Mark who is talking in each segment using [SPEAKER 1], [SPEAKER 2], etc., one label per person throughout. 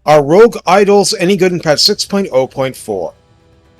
[SPEAKER 1] Are Rogue Idols any good in patch 6.0.4?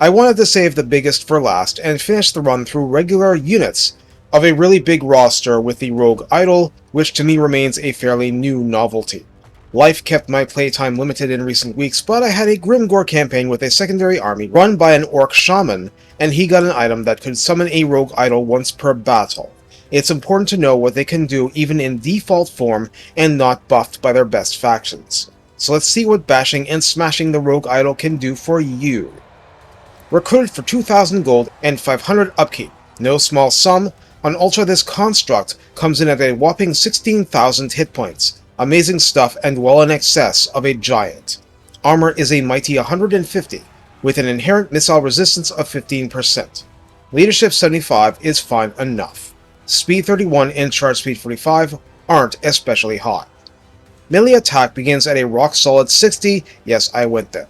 [SPEAKER 1] I wanted to save the biggest for last and finish the run through regular units of a really big roster with the Rogue Idol, which to me remains a fairly new novelty. Life kept my playtime limited in recent weeks, but I had a Grimgore campaign with a secondary army run by an Orc Shaman, and he got an item that could summon a Rogue Idol once per battle. It's important to know what they can do even in default form and not buffed by their best factions. So let's see what bashing and smashing the Rogue Idol can do for you. Recruited for 2,000 gold and 500 upkeep. No small sum. On Ultra, this construct comes in at a whopping 16,000 hit points. Amazing stuff and well in excess of a giant. Armor is a mighty 150, with an inherent missile resistance of 15%. Leadership 75 is fine enough. Speed 31 and charge speed 45 aren't especially high. Melee attack begins at a rock-solid 60, yes, I went there.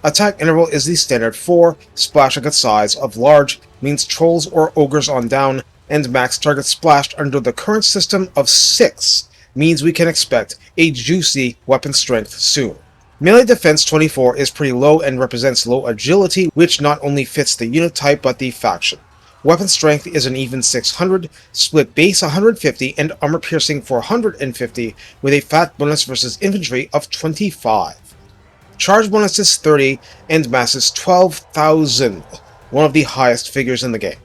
[SPEAKER 1] Attack interval is the standard 4, splash attack size of large means trolls or ogres on down, and max target splashed under the current system of 6 means we can expect a juicy weapon strength soon. Melee defense 24 is pretty low and represents low agility, which not only fits the unit type but the faction. Weapon strength is an even 600, split base 150, and armor piercing 450, with a fat bonus versus infantry of 25. Charge bonus is 30, and mass is 12,000, one of the highest figures in the game.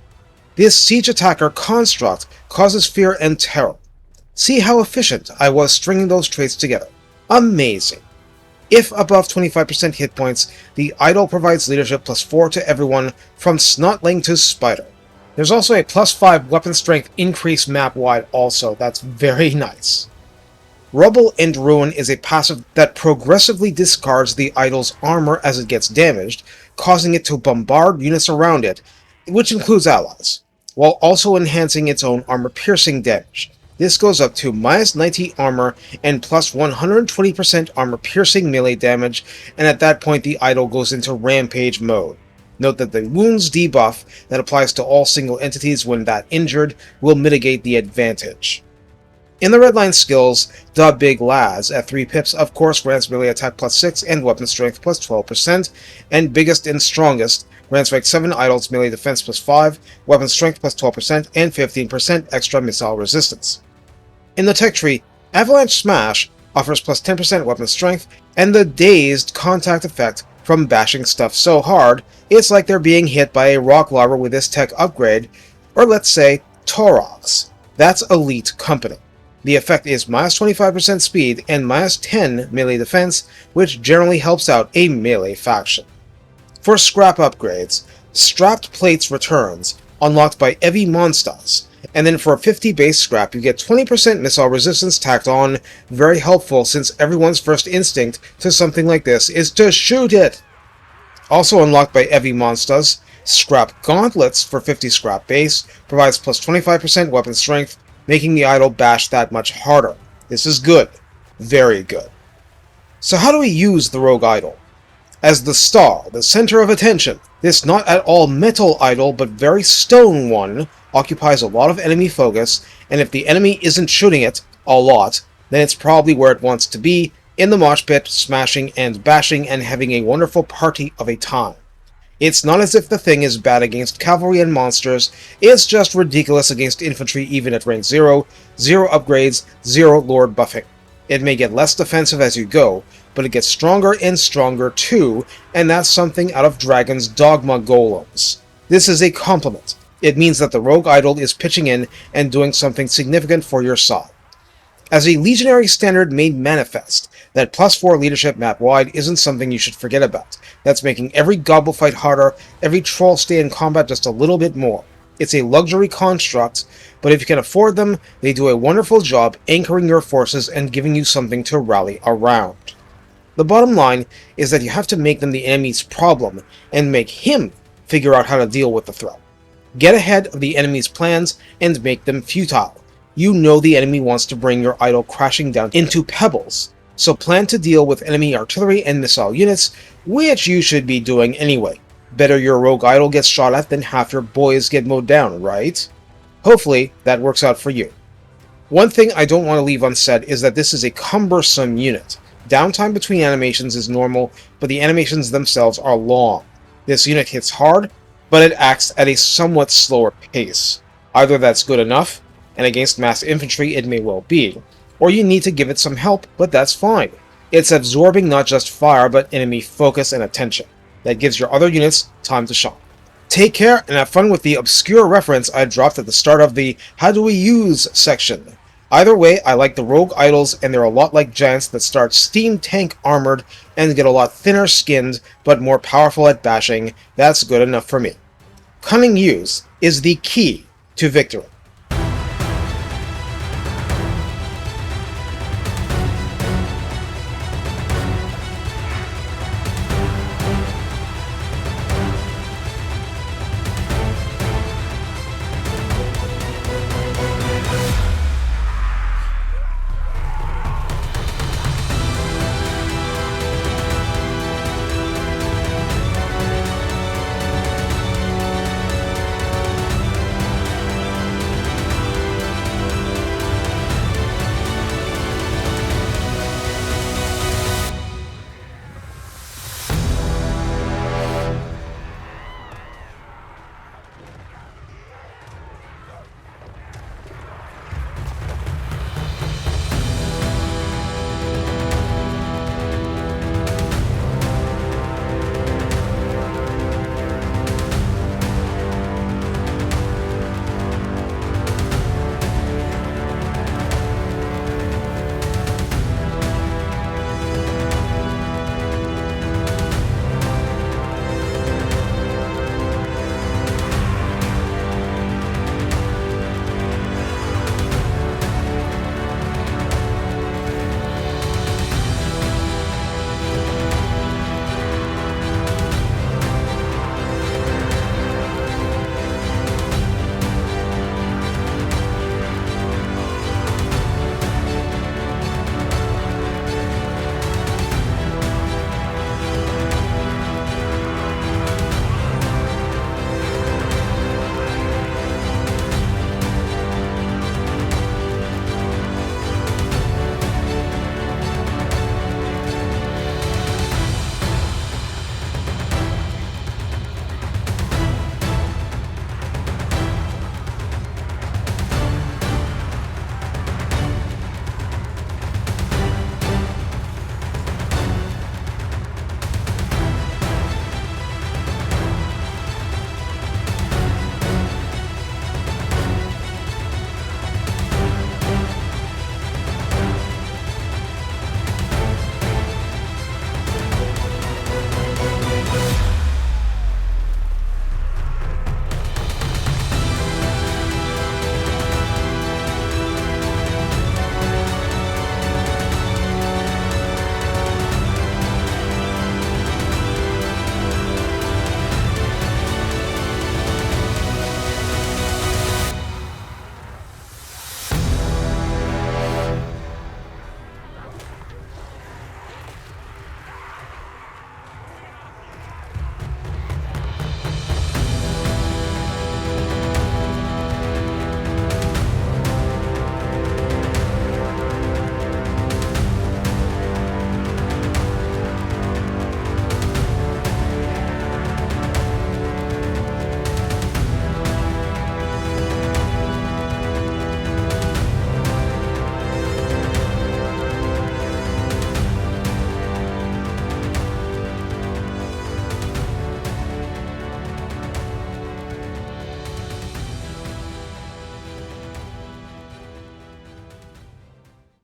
[SPEAKER 1] This siege attacker construct causes fear and terror. See how efficient I was stringing those traits together. Amazing. If above 25% hit points, the idol provides leadership +4 to everyone from Snotling to Spider. There's also a +5 weapon strength increase map-wide also, that's very nice. Rubble and Ruin is a passive that progressively discards the idol's armor as it gets damaged, causing it to bombard units around it, which includes allies, while also enhancing its own armor-piercing damage. This goes up to -90 armor and +120% armor-piercing melee damage, and at that point the idol goes into rampage mode. Note that the wounds debuff that applies to all single entities when that injured will mitigate the advantage. In the redline skills, the Big Laz at 3 pips of course grants melee attack +6 and weapon strength +12%, and biggest and strongest grants rank 7 idols melee defense +5, weapon strength +12%, and 15% extra missile resistance. In the tech tree, Avalanche Smash offers +10% weapon strength, and the dazed contact effect from bashing stuff so hard, it's like they're being hit by a rock lava with this tech upgrade, or let's say, Torox. That's elite company. The effect is -25% speed and -10 melee defense, which generally helps out a melee faction. For scrap upgrades, Strapped Plates returns, unlocked by Evi Monsters, and then for 50 base scrap you get 20% missile resistance tacked on, very helpful since everyone's first instinct to something like this is to shoot it! Also unlocked by Evi Monsters, Scrap Gauntlets for 50 scrap base provides +25% weapon strength, making the idol bash that much harder. This is good. Very good. So how do we use the Rogue Idol? As the star, the center of attention, this not at all metal idol but very stone one occupies a lot of enemy focus, and if the enemy isn't shooting it a lot, then it's probably where it wants to be, in the mosh pit, smashing and bashing and having a wonderful party of a time. It's not as if the thing is bad against cavalry and monsters, it's just ridiculous against infantry even at rank 0, 0 upgrades, 0 lord buffing. It may get less defensive as you go, but it gets stronger and stronger too, and that's something out of Dragon's Dogma Golems. This is a compliment. It means that the Rogue Idol is pitching in and doing something significant for your side. As a Legionary standard made manifest, that +4 leadership map-wide isn't something you should forget about. That's making every gobble fight harder, every troll stay in combat just a little bit more. It's a luxury construct, but if you can afford them, they do a wonderful job anchoring your forces and giving you something to rally around. The bottom line is that you have to make them the enemy's problem, and make him figure out how to deal with the threat. Get ahead of the enemy's plans and make them futile. You know the enemy wants to bring your idol crashing down into pebbles, so plan to deal with enemy artillery and missile units, which you should be doing anyway. Better your Rogue Idol gets shot at than half your boys get mowed down, right? Hopefully that works out for you. One thing I don't want to leave unsaid is that this is a cumbersome unit. Downtime between animations is normal, but the animations themselves are long. This unit hits hard, but it acts at a somewhat slower pace. Either that's good enough, and against mass infantry it may well be, or you need to give it some help, but that's fine. It's absorbing not just fire, but enemy focus and attention. That gives your other units time to shine. Take care and have fun with the obscure reference I dropped at the start of the How Do We Use section. Either way, I like the rogue idols, and they're a lot like giants that start steam tank armored and get a lot thinner skinned, but more powerful at bashing. That's good enough for me. Cunning use is the key to victory.